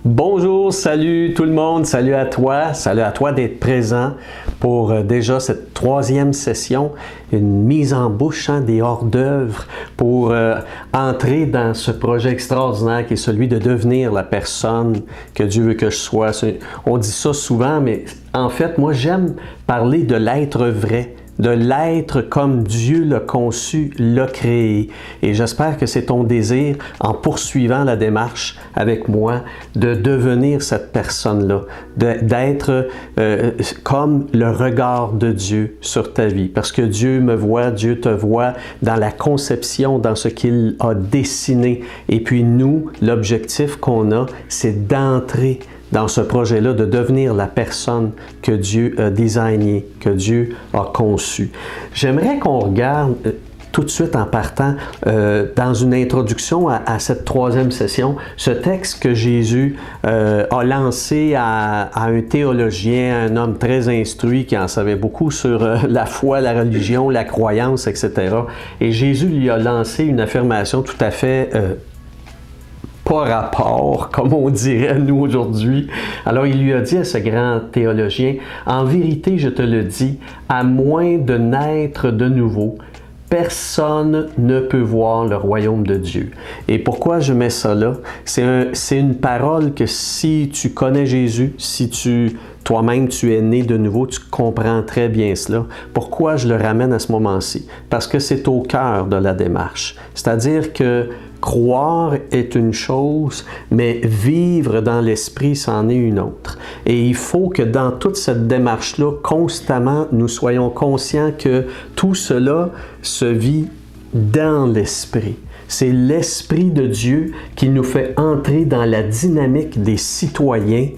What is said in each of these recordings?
Bonjour, salut tout le monde, salut à toi d'être présent pour déjà cette troisième session, une mise en bouche, des hors-d'œuvre pour entrer dans ce projet extraordinaire qui est celui de devenir la personne que Dieu veut que je sois. On dit ça souvent, mais en fait, moi j'aime parler de l'être vrai, de l'être comme Dieu l'a conçu, l'a créé. Et j'espère que c'est ton désir, en poursuivant la démarche avec moi, de devenir cette personne-là, d'être comme le regard de Dieu sur ta vie. Parce que Dieu me voit, Dieu te voit dans la conception, dans ce qu'il a dessiné. Et puis nous, l'objectif qu'on a, c'est d'entrer dans ce projet-là, de devenir la personne que Dieu a designée, que Dieu a conçue. J'aimerais qu'on regarde tout de suite en partant dans une introduction à cette troisième session, ce texte que Jésus a lancé à un théologien, un homme très instruit qui en savait beaucoup sur la foi, la religion, la croyance, etc. Et Jésus lui a lancé une affirmation tout à fait pas rapport, comme on dirait nous aujourd'hui. Alors il lui a dit à ce grand théologien, « En vérité, je te le dis, à moins de naître de nouveau, personne ne peut voir le royaume de Dieu. » Et pourquoi je mets ça là? C'est une parole que si tu connais Jésus, si toi-même tu es né de nouveau, tu comprends très bien cela. Pourquoi je le ramène à ce moment-ci? Parce que c'est au cœur de la démarche. C'est-à-dire que croire est une chose, mais vivre dans l'esprit, c'en est une autre. Et il faut que dans toute cette démarche-là, constamment, nous soyons conscients que tout cela se vit dans l'esprit. C'est l'Esprit de Dieu qui nous fait entrer dans la dynamique des citoyens,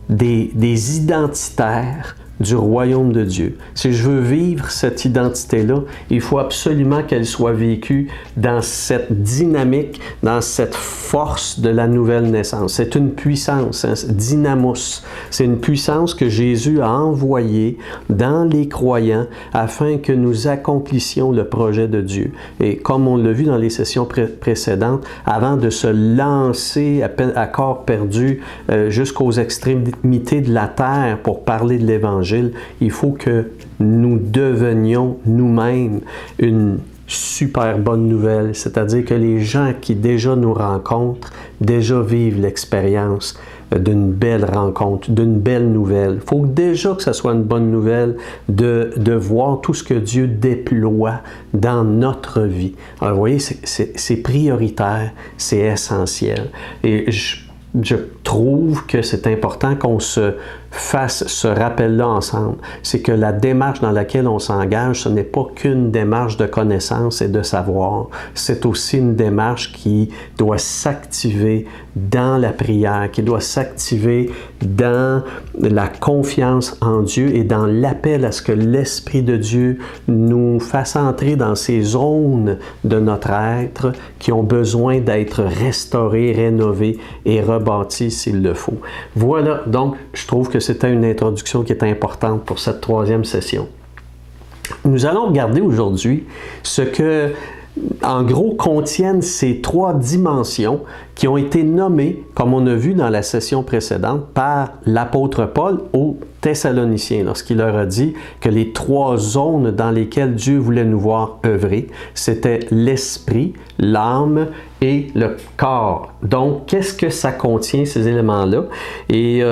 des identitaires du royaume de Dieu. Si je veux vivre cette identité-là, il faut absolument qu'elle soit vécue dans cette dynamique, dans cette force de la nouvelle naissance. C'est une puissance, dynamos. C'est une puissance que Jésus a envoyée dans les croyants afin que nous accomplissions le projet de Dieu. Et comme on l'a vu dans les sessions précédentes, avant de se lancer à corps perdu jusqu'aux extrémités de la terre pour parler de l'Évangile, il faut que nous devenions nous-mêmes une super bonne nouvelle, c'est-à-dire que les gens qui déjà nous rencontrent, déjà vivent l'expérience d'une belle rencontre, d'une belle nouvelle. Il faut déjà que ce soit une bonne nouvelle de voir tout ce que Dieu déploie dans notre vie. Alors vous voyez, c'est prioritaire, c'est essentiel. Et je trouve que c'est important qu'on se fasse ce rappel-là ensemble. C'est que la démarche dans laquelle on s'engage, ce n'est pas qu'une démarche de connaissance et de savoir. C'est aussi une démarche qui doit s'activer dans la prière, qui doit s'activer dans la confiance en Dieu et dans l'appel à ce que l'Esprit de Dieu nous fasse entrer dans ces zones de notre être qui ont besoin d'être restaurées, rénovées et rebâties s'il le faut. Voilà, donc je trouve que c'était une introduction qui est importante pour cette troisième session. Nous allons regarder aujourd'hui ce que, en gros, contiennent ces trois dimensions qui ont été nommées, comme on a vu dans la session précédente, par l'apôtre Paul aux Thessaloniciens, lorsqu'il leur a dit que les trois zones dans lesquelles Dieu voulait nous voir œuvrer, c'était l'esprit, l'âme et le corps. Donc, qu'est-ce que ça contient, ces éléments-là? Et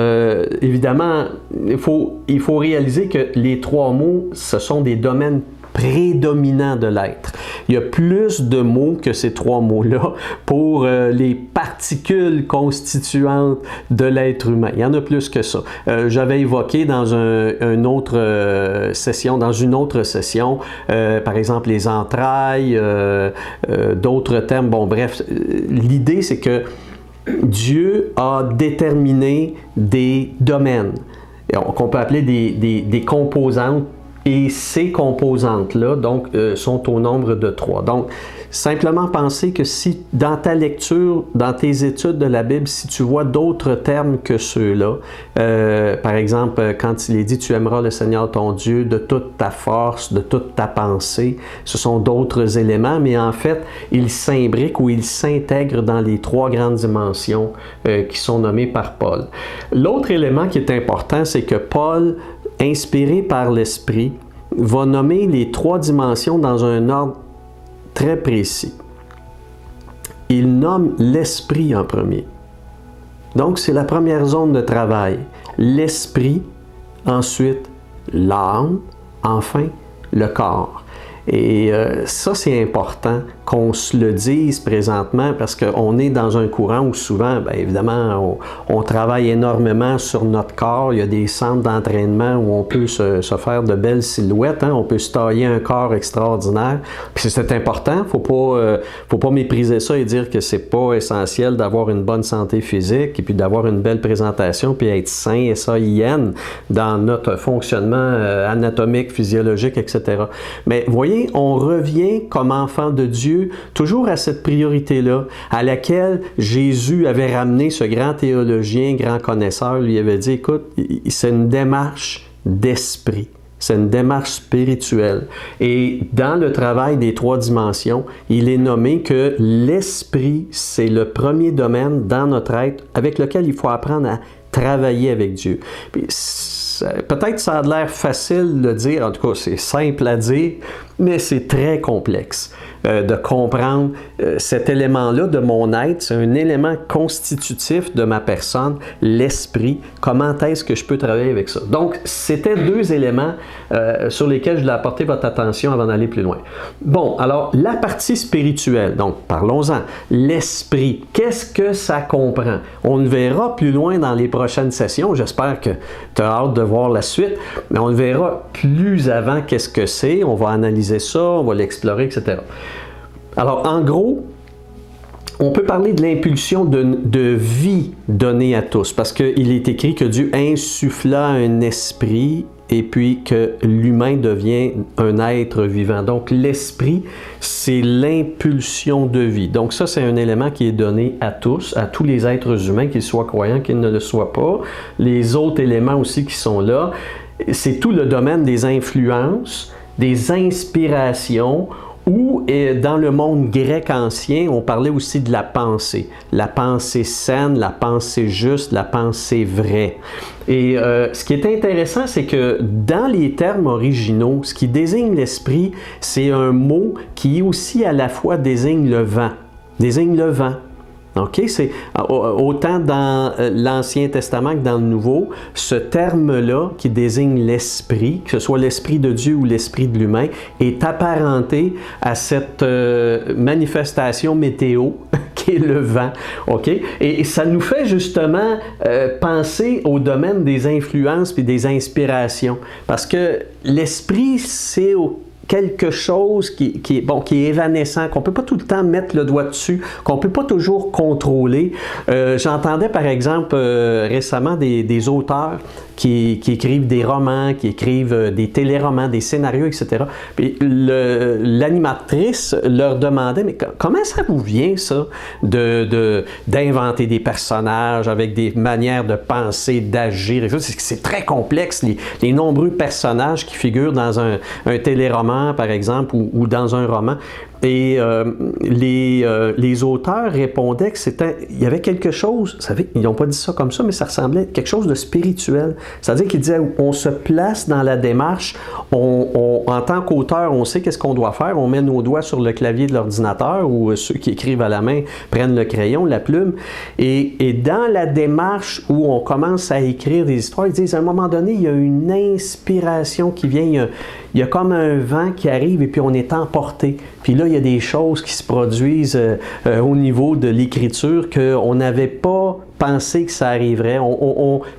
évidemment, il faut réaliser que les trois mots, ce sont des domaines prédominant de l'être. Il y a plus de mots que ces trois mots-là pour les particules constituantes de l'être humain. Il y en a plus que ça. J'avais évoqué dans une autre session, par exemple les entrailles, d'autres termes. Bon, bref, l'idée c'est que Dieu a déterminé des domaines qu'on peut appeler des composantes. Et ces composantes-là, donc, sont au nombre de trois. Donc, Simplement penser que si dans ta lecture, dans tes études de la Bible, si tu vois d'autres termes que ceux-là, par exemple, quand il est dit « Tu aimeras le Seigneur ton Dieu de toute ta force, de toute ta pensée », ce sont d'autres éléments, mais en fait, ils s'imbriquent ou ils s'intègrent dans les trois grandes dimensions qui sont nommées par Paul. L'autre élément qui est important, c'est que Paul, inspiré par l'Esprit, va nommer les trois dimensions dans un ordre très précis. Il nomme l'Esprit en premier. Donc, c'est la première zone de travail. L'Esprit, ensuite l'âme, enfin le corps. Et ça, c'est important qu'on se le dise présentement parce qu'on est dans un courant où souvent, bien évidemment, on travaille énormément sur notre corps. Il y a des centres d'entraînement où on peut se faire de belles silhouettes. Hein? On peut se tailler un corps extraordinaire. Puis c'est important. Faut pas mépriser ça et dire que c'est pas essentiel d'avoir une bonne santé physique et puis d'avoir une belle présentation puis être sain et SAIN dans notre fonctionnement anatomique, physiologique, etc. Mais voyez, on revient comme enfant de Dieu toujours à cette priorité-là, à laquelle Jésus avait ramené ce grand théologien, grand connaisseur, lui avait dit, écoute, c'est une démarche d'esprit. C'est une démarche spirituelle. Et dans le travail des trois dimensions, il est nommé que l'esprit, c'est le premier domaine dans notre être avec lequel il faut apprendre à travailler avec Dieu. Puis, peut-être ça a l'air facile de dire, en tout cas c'est simple à dire, mais c'est très complexe de comprendre cet élément-là de mon être. C'est un élément constitutif de ma personne, l'esprit. Comment est-ce que je peux travailler avec ça? Donc, c'était deux éléments sur lesquels je voulais apporter votre attention avant d'aller plus loin. Bon, alors, la partie spirituelle, donc parlons-en. L'esprit, qu'est-ce que ça comprend? On le verra plus loin dans les prochaines sessions. J'espère que tu as hâte de voir la suite, mais on le verra plus avant qu'est-ce que c'est. On va analyser ça, on va l'explorer, etc. Alors, en gros, on peut parler de l'impulsion de vie donnée à tous, parce qu'il est écrit que Dieu insuffla un esprit et puis que l'humain devient un être vivant. Donc, l'esprit, c'est l'impulsion de vie. Donc, ça, c'est un élément qui est donné à tous les êtres humains, qu'ils soient croyants, qu'ils ne le soient pas. Les autres éléments aussi qui sont là, c'est tout le domaine des influences, des inspirations, ou dans le monde grec ancien, on parlait aussi de la pensée saine, la pensée juste, la pensée vraie. Et ce qui est intéressant, c'est que dans les termes originaux, ce qui désigne l'esprit, c'est un mot qui aussi à la fois désigne le vent. OK? C'est autant dans l'Ancien Testament que dans le Nouveau, ce terme-là qui désigne l'esprit, que ce soit l'esprit de Dieu ou l'esprit de l'humain, est apparenté à cette manifestation météo qui est le vent. OK? Et ça nous fait justement penser au domaine des influences et des inspirations. Parce que l'esprit, c'est quelque chose qui est évanescent, qu'on ne peut pas tout le temps mettre le doigt dessus, qu'on ne peut pas toujours contrôler. J'entendais par exemple récemment des auteurs qui écrivent des romans, qui écrivent des téléromans, des scénarios, etc. Puis l'animatrice leur demandait, mais comment ça vous vient ça d'inventer des personnages avec des manières de penser, d'agir? C'est très complexe, les nombreux personnages qui figurent dans un téléroman, par exemple, ou dans un roman. Et les auteurs répondaient il y avait quelque chose, vous savez, ils n'ont pas dit ça comme ça, mais ça ressemblait à quelque chose de spirituel. C'est-à-dire qu'ils disaient, on se place dans la démarche, en tant qu'auteur, on sait qu'est-ce qu'on doit faire, on met nos doigts sur le clavier de l'ordinateur, ou ceux qui écrivent à la main prennent le crayon, la plume, et dans la démarche où on commence à écrire des histoires, ils disent, à un moment donné, il y a une inspiration qui vient, il y a comme un vent qui arrive et puis on est emporté. Puis là, il y a des choses qui se produisent au niveau de l'écriture qu'on n'avait pas pensé que ça arriverait.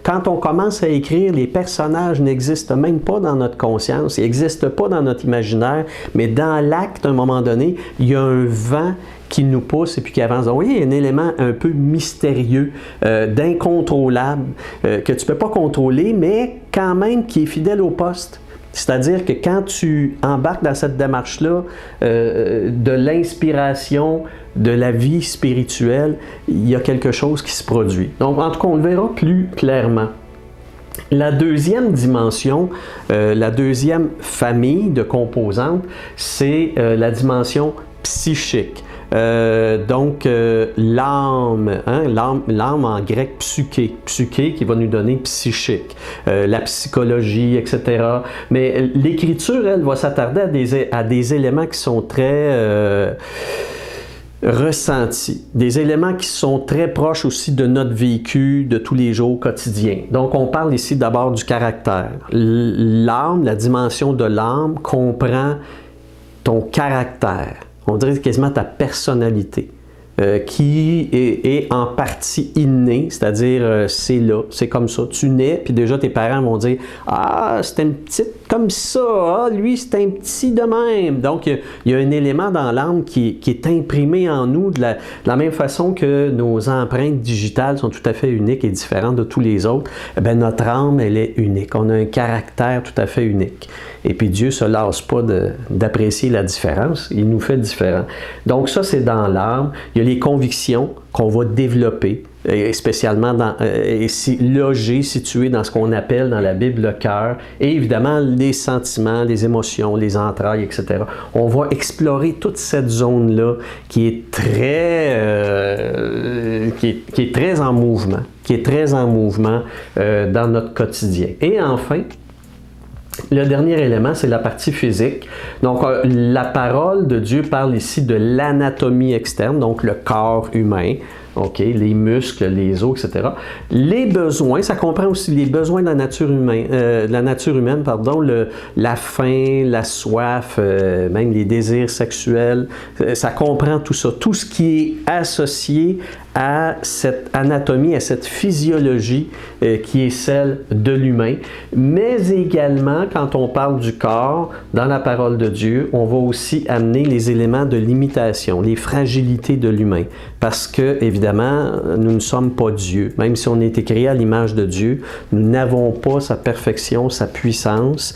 Quand on commence à écrire, les personnages n'existent même pas dans notre conscience, ils n'existent pas dans notre imaginaire, mais dans l'acte, à un moment donné, il y a un vent qui nous pousse et puis qui avance. Donc, vous voyez, il y a un élément un peu mystérieux, d'incontrôlable, que tu ne peux pas contrôler, mais quand même qui est fidèle au poste. C'est-à-dire que quand tu embarques dans cette démarche-là de l'inspiration, de la vie spirituelle, il y a quelque chose qui se produit. Donc, en tout cas, on le verra plus clairement. La deuxième dimension, la deuxième famille de composantes, c'est la dimension psychique. Donc, l'âme, hein, l'âme en grec psyché, psyché qui va nous donner psychique, la psychologie, etc. Mais l'Écriture, elle, va s'attarder à des éléments qui sont très ressentis, des éléments qui sont très proches aussi de notre vécu de tous les jours quotidiens. Donc, on parle ici d'abord du caractère. L'âme, la dimension de l'âme comprend ton caractère. On dirait quasiment ta personnalité, qui est en partie innée, c'est-à-dire c'est là, c'est comme ça. Tu nais, puis déjà tes parents vont dire « Ah, c'est une petite comme ça, ah, lui c'est un petit de même ». Donc il y a un élément dans l'âme qui est imprimé en nous de la même façon que nos empreintes digitales sont tout à fait uniques et différentes de tous les autres. Eh bien, notre âme, elle est unique. On a un caractère tout à fait unique. Et puis Dieu ne se lasse pas d'apprécier la différence. Il nous fait différents. Donc ça, c'est dans l'âme. Il y a les convictions qu'on va développer, et spécialement logées, situées dans ce qu'on appelle dans la Bible le cœur, et évidemment les sentiments, les émotions, les entrailles, etc. On va explorer toute cette zone-là qui est très en mouvement, dans notre quotidien. Et enfin, le dernier élément, c'est la partie physique. Donc, la parole de Dieu parle ici de l'anatomie externe, donc le corps humain, okay, les muscles, les os, etc. Les besoins, ça comprend aussi les besoins de la nature humaine, la faim, la soif, même les désirs sexuels, ça comprend tout ça, tout ce qui est associé à cette anatomie, à cette physiologie qui est celle de l'humain. Mais également, quand on parle du corps, dans la parole de Dieu, on va aussi amener les éléments de limitation, les fragilités de l'humain. Parce que, évidemment, nous ne sommes pas Dieu. Même si on a été créé à l'image de Dieu, nous n'avons pas sa perfection, sa puissance,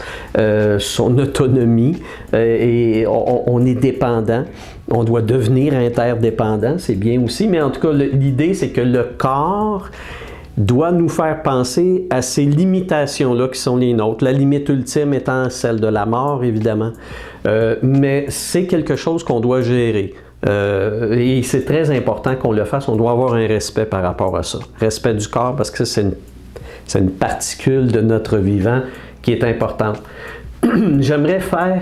son autonomie, et on est dépendant. On doit devenir interdépendant, c'est bien aussi, mais en tout cas, l'idée, c'est que le corps doit nous faire penser à ces limitations-là qui sont les nôtres. La limite ultime étant celle de la mort, évidemment. Mais c'est quelque chose qu'on doit gérer. Et c'est très important qu'on le fasse. On doit avoir un respect par rapport à ça. Respect du corps, parce que c'est une particule de notre vivant qui est importante. J'aimerais faire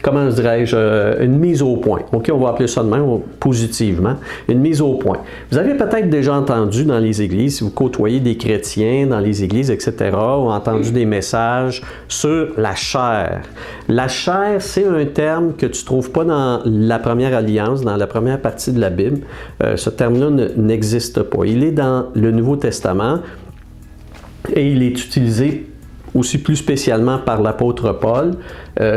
comment dirais-je, une mise au point. OK, on va appeler ça de même, positivement, une mise au point. Vous avez peut-être déjà entendu dans les églises, si vous côtoyez des chrétiens dans les églises, etc., ou entendu des messages sur la chair. La chair, c'est un terme que tu ne trouves pas dans la première alliance, dans la première partie de la Bible. Ce terme-là n'existe pas. Il est dans le Nouveau Testament et il est utilisé aussi plus spécialement par l'apôtre Paul.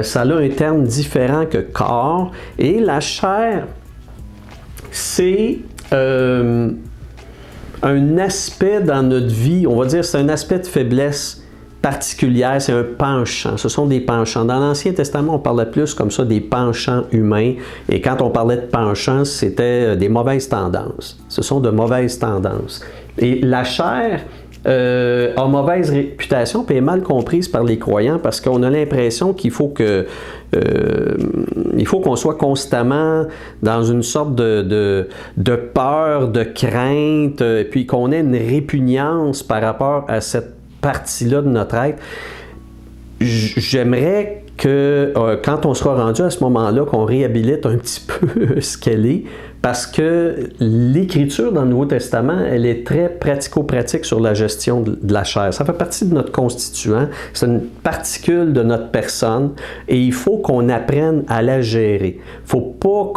Ça a un terme différent que corps. Et la chair, c'est un aspect dans notre vie, on va dire, c'est un aspect de faiblesse particulière, c'est un penchant. Ce sont des penchants. Dans l'Ancien Testament, on parlait plus comme ça des penchants humains. Et quand on parlait de penchants, c'était des mauvaises tendances. Ce sont de mauvaises tendances. Et la chair a mauvaise réputation et est mal comprise par les croyants parce qu'on a l'impression qu'il faut qu'on soit constamment dans une sorte de peur, de crainte, puis qu'on ait une répugnance par rapport à cette partie-là de notre être. J'aimerais que quand on sera rendu à ce moment-là, qu'on réhabilite un petit peu ce qu'elle est, parce que l'Écriture dans le Nouveau Testament, elle est très pratico-pratique sur la gestion de la chair. Ça fait partie de notre constituant, c'est une particule de notre personne, et il faut qu'on apprenne à la gérer. Il ne faut pas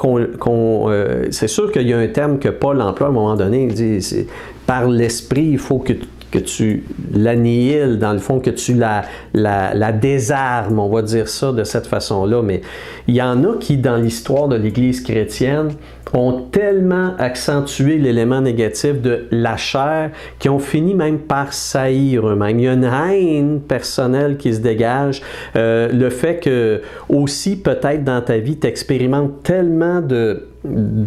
c'est sûr qu'il y a un terme que Paul emploie à un moment donné, il dit, par l'esprit, il faut que que tu l'annihiles, dans le fond, que tu la désarmes, on va dire ça de cette façon-là. Mais il y en a qui, dans l'histoire de l'Église chrétienne, ont tellement accentué l'élément négatif de la chair qu'ils ont fini même par saillir eux-mêmes. Il y a une haine personnelle qui se dégage. Le fait que aussi, peut-être dans ta vie, tu expérimentes tellement de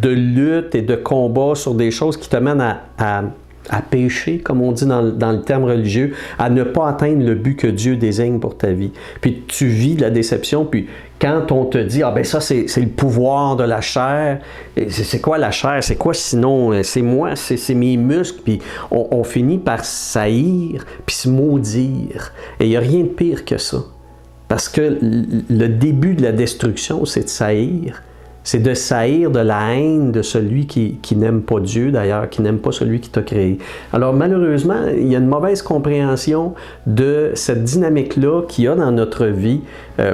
lutte et de combat sur des choses qui te mènent à pécher, comme on dit dans le terme religieux, à ne pas atteindre le but que Dieu désigne pour ta vie. Puis tu vis la déception, puis quand on te dit « Ah ben ça, c'est le pouvoir de la chair », c'est quoi la chair? C'est quoi sinon? C'est moi, c'est mes muscles, puis on finit par saillir, puis se maudire. Et il n'y a rien de pire que ça. Parce que le début de la destruction, c'est de saillir. C'est de saillir de la haine de celui qui n'aime pas Dieu, d'ailleurs, qui n'aime pas celui qui t'a créé. Alors, malheureusement, il y a une mauvaise compréhension de cette dynamique-là qu'il y a dans notre vie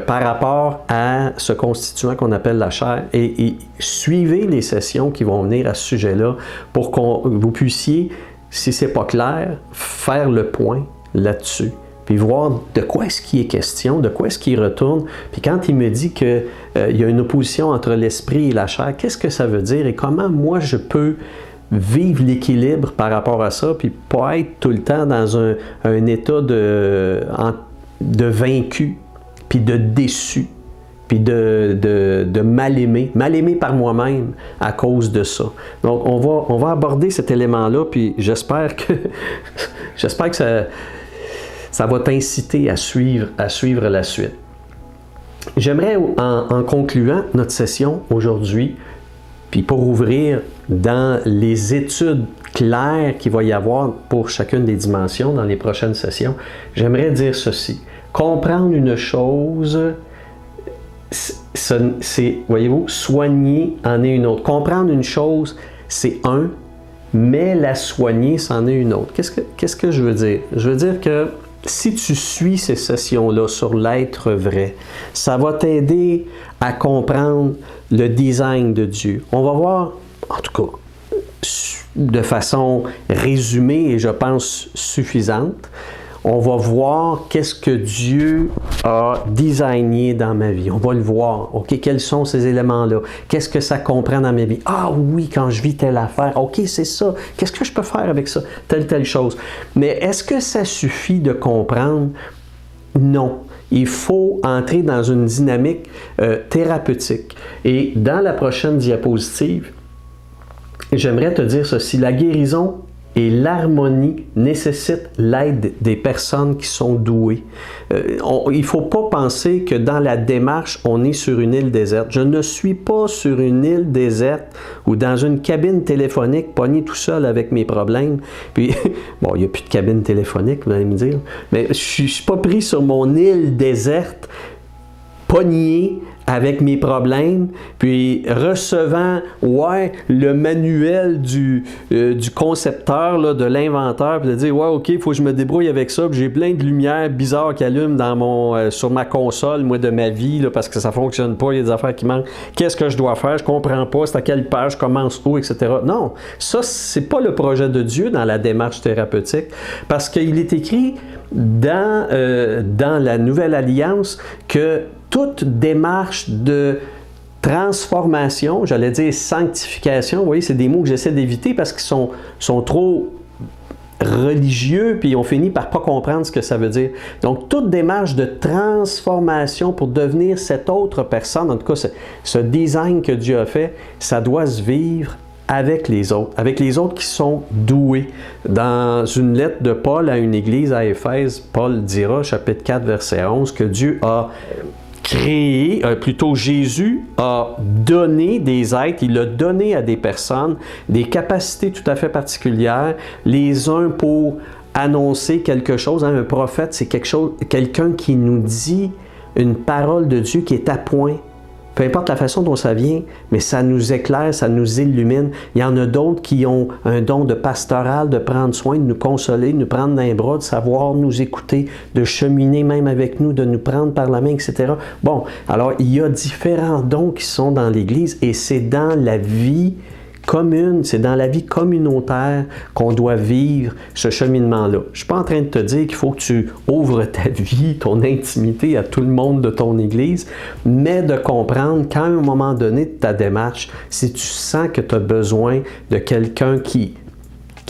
par rapport à ce constituant qu'on appelle la chair. Et suivez les sessions qui vont venir à ce sujet-là pour que vous puissiez, si ce n'est pas clair, faire le point là-dessus. Puis voir de quoi est-ce qu'il est question, de quoi est-ce qu'il retourne. Puis quand il me dit qu'il y a une opposition entre l'esprit et la chair, qu'est-ce que ça veut dire et comment moi je peux vivre l'équilibre par rapport à ça, puis pas être tout le temps dans un état de vaincu, puis de déçu, puis de mal-aimé par moi-même à cause de ça. Donc on va aborder cet élément-là, puis j'espère que ça va t'inciter à suivre la suite. J'aimerais, en concluant notre session aujourd'hui, puis pour ouvrir dans les études claires qu'il va y avoir pour chacune des dimensions dans les prochaines sessions, j'aimerais dire ceci. Comprendre une chose, c'est, voyez-vous, soigner en est une autre. Comprendre une chose, c'est un, mais la soigner, c'en est une autre. Qu'est-ce que je veux dire? Je veux dire que si tu suis ces sessions-là sur l'être vrai, ça va t'aider à comprendre le design de Dieu. On va voir, en tout cas, de façon résumée et je pense suffisante, on va voir qu'est-ce que Dieu a designé dans ma vie. On va le voir. OK, quels sont ces éléments-là? Qu'est-ce que ça comprend dans ma vie? Ah oui, quand je vis telle affaire. OK, c'est ça. Qu'est-ce que je peux faire avec ça? Telle chose. Mais est-ce que ça suffit de comprendre? Non. Il faut entrer dans une dynamique thérapeutique. Et dans la prochaine diapositive, j'aimerais te dire ceci. La guérison et l'harmonie nécessitent l'aide des personnes qui sont douées. Il ne faut pas penser que dans la démarche, on est sur une île déserte. Je ne suis pas sur une île déserte ou dans une cabine téléphonique, pogné tout seul avec mes problèmes. Puis, bon, il n'y a plus de cabine téléphonique, vous allez me dire, mais je ne suis pas pris sur mon île déserte, pogné avec mes problèmes, puis recevant, le manuel du concepteur, là, de l'inventeur, puis de dire, OK, il faut que je me débrouille avec ça, puis j'ai plein de lumières bizarres qui allument sur ma console, moi, de ma vie, là, parce que ça ne fonctionne pas, il y a des affaires qui manquent. Qu'est-ce que je dois faire? Je ne comprends pas, c'est à quelle page, je commence où, etc. Non, ça, c'est pas le projet de Dieu dans la démarche thérapeutique, parce qu'il est écrit dans la Nouvelle Alliance que toute démarche de transformation, j'allais dire sanctification, vous voyez, c'est des mots que j'essaie d'éviter parce qu'ils sont trop religieux, puis on finit par pas comprendre ce que ça veut dire. Donc, toute démarche de transformation pour devenir cette autre personne, en tout cas, ce design que Dieu a fait, ça doit se vivre avec les autres qui sont doués. Dans une lettre de Paul à une église à Éphèse, Paul dira, chapitre 4, verset 11, que Dieu a créé, plutôt Jésus a donné des êtres, il a donné à des personnes des capacités tout à fait particulières, les uns pour annoncer quelque chose. Un prophète, c'est quelqu'un qui nous dit une parole de Dieu qui est à point. Peu importe la façon dont ça vient, mais ça nous éclaire, ça nous illumine. Il y en a d'autres qui ont un don de pastoral, de prendre soin, de nous consoler, de nous prendre dans les bras, de savoir nous écouter, de cheminer même avec nous, de nous prendre par la main, etc. Bon, alors il y a différents dons qui sont dans l'Église et c'est dans la vie commune, c'est dans la vie communautaire qu'on doit vivre ce cheminement-là. Je ne suis pas en train de te dire qu'il faut que tu ouvres ta vie, ton intimité à tout le monde de ton Église, mais de comprendre qu'à un moment donné de ta démarche, si tu sens que tu as besoin de quelqu'un qui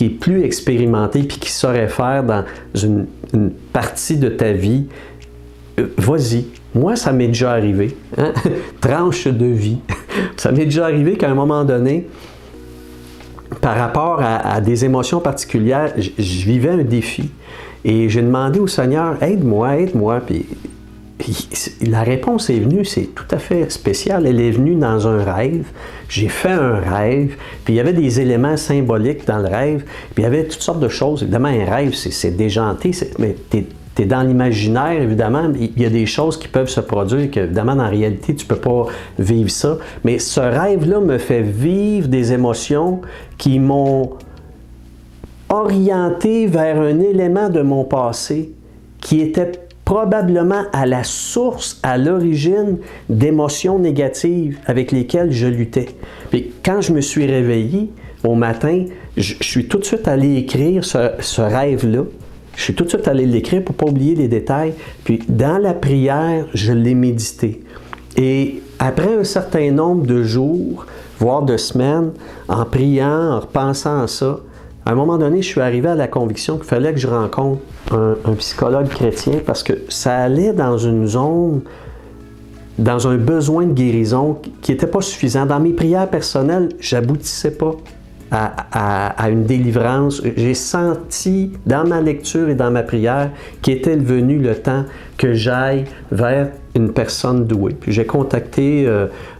est plus expérimenté puis qui saurait faire dans une partie de ta vie, vas-y. Moi, ça m'est déjà arrivé. Hein? Tranche de vie. Ça m'est déjà arrivé qu'à un moment donné, par rapport à des émotions particulières, je vivais un défi. Et j'ai demandé au Seigneur, aide-moi, aide-moi. Puis la réponse est venue, c'est tout à fait spécial. Elle est venue dans un rêve. J'ai fait un rêve, puis il y avait des éléments symboliques dans le rêve, puis il y avait toutes sortes de choses. Évidemment, un rêve, c'est déjanté, mais tu es dans l'imaginaire, évidemment. Il y a des choses qui peuvent se produire, que, évidemment, dans la réalité, tu ne peux pas vivre ça. Mais ce rêve-là me fait vivre des émotions qui m'ont orienté vers un élément de mon passé qui était probablement à la source, à l'origine d'émotions négatives avec lesquelles je luttais. Puis quand je me suis réveillé au matin, je suis tout de suite allé écrire ce rêve-là. Je suis tout de suite allé l'écrire pour ne pas oublier les détails. Puis dans la prière, je l'ai médité. Et après un certain nombre de jours, voire de semaines, en priant, en repensant à ça, à un moment donné, je suis arrivé à la conviction qu'il fallait que je rencontre un psychologue chrétien parce que ça allait dans une zone, dans un besoin de guérison qui n'était pas suffisant. Dans mes prières personnelles, j'aboutissais pas à une délivrance. J'ai senti dans ma lecture et dans ma prière qu'était venu le temps que j'aille vers une personne douée. Puis j'ai contacté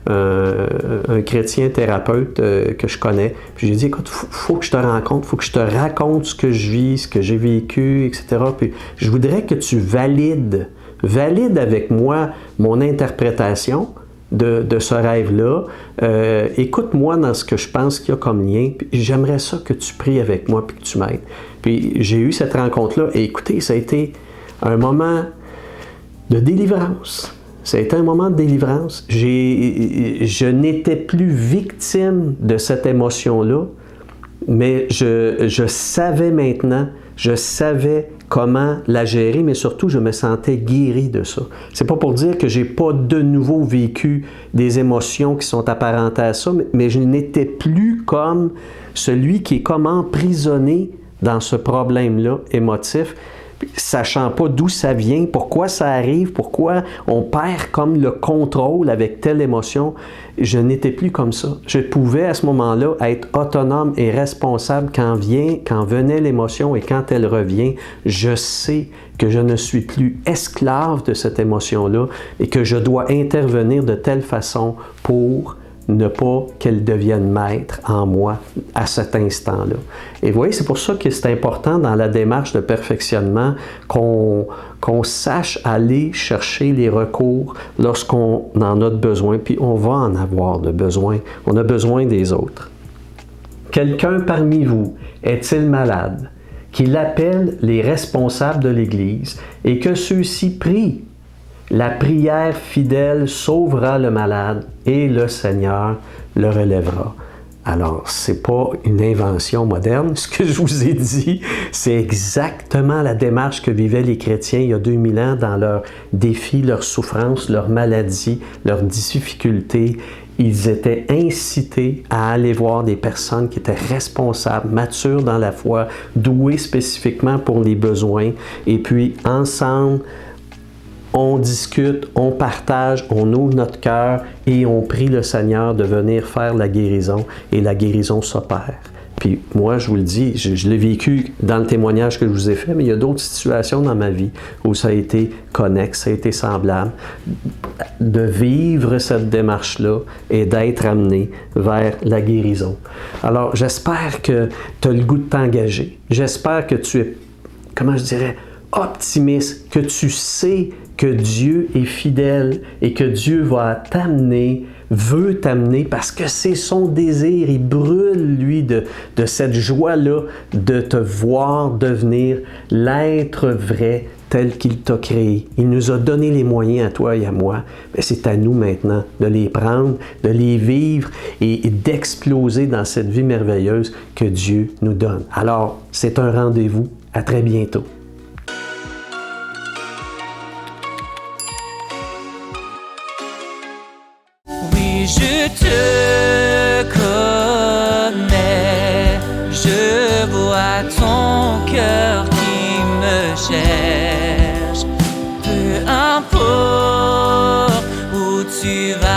un chrétien thérapeute que je connais. Puis j'ai dit, écoute, faut que je te rencontre, faut que je te raconte ce que je vis, ce que j'ai vécu, etc. Puis je voudrais que tu valides avec moi mon interprétation de ce rêve-là. Écoute-moi dans ce que je pense qu'il y a comme lien. Puis j'aimerais ça que tu pries avec moi puis que tu m'aides. Puis j'ai eu cette rencontre-là et écoutez, ça a été un moment de délivrance. Ça a été un moment de délivrance. Je n'étais plus victime de cette émotion-là, mais je savais maintenant, je savais comment la gérer, mais surtout, je me sentais guéri de ça. C'est pas pour dire que j'ai pas de nouveau vécu des émotions qui sont apparentées à ça, mais je n'étais plus comme celui qui est comme emprisonné dans ce problème-là émotif, sachant pas d'où ça vient, pourquoi ça arrive, pourquoi on perd comme le contrôle avec telle émotion. Je n'étais plus comme ça. Je pouvais à ce moment-là être autonome et responsable quand venait l'émotion et quand elle revient. Je sais que je ne suis plus esclave de cette émotion-là et que je dois intervenir de telle façon pour ne pas qu'elle devienne maître en moi à cet instant-là. Et vous voyez, c'est pour ça que c'est important dans la démarche de perfectionnement qu'on sache aller chercher les recours lorsqu'on en a besoin, puis on va en avoir de besoin. On a besoin des autres. Quelqu'un parmi vous est-il malade, qu'il appelle les responsables de l'Église et que ceux-ci prient? La prière fidèle sauvera le malade et le Seigneur le relèvera. Alors, ce n'est pas une invention moderne. Ce que je vous ai dit, c'est exactement la démarche que vivaient les chrétiens il y a 2000 ans dans leurs défis, leurs souffrances, leurs maladies, leurs difficultés. Ils étaient incités à aller voir des personnes qui étaient responsables, matures dans la foi, douées spécifiquement pour les besoins. Et puis, ensemble, on discute, on partage, on ouvre notre cœur et on prie le Seigneur de venir faire la guérison et la guérison s'opère. Puis moi, je vous le dis, je l'ai vécu dans le témoignage que je vous ai fait, mais il y a d'autres situations dans ma vie où ça a été connexe, ça a été semblable, de vivre cette démarche-là et d'être amené vers la guérison. Alors, j'espère que tu as le goût de t'engager. J'espère que tu es, comment je dirais, optimiste, que tu sais que Dieu est fidèle et que Dieu va t'amener, veut t'amener parce que c'est son désir. Il brûle, lui, de cette joie-là de te voir devenir l'être vrai tel qu'il t'a créé. Il nous a donné les moyens à toi et à moi. Mais c'est à nous maintenant de les prendre, de les vivre et d'exploser dans cette vie merveilleuse que Dieu nous donne. Alors, c'est un rendez-vous. À très bientôt. Oui, je te connais, je vois ton cœur qui me cherche. Peu importe où tu vas.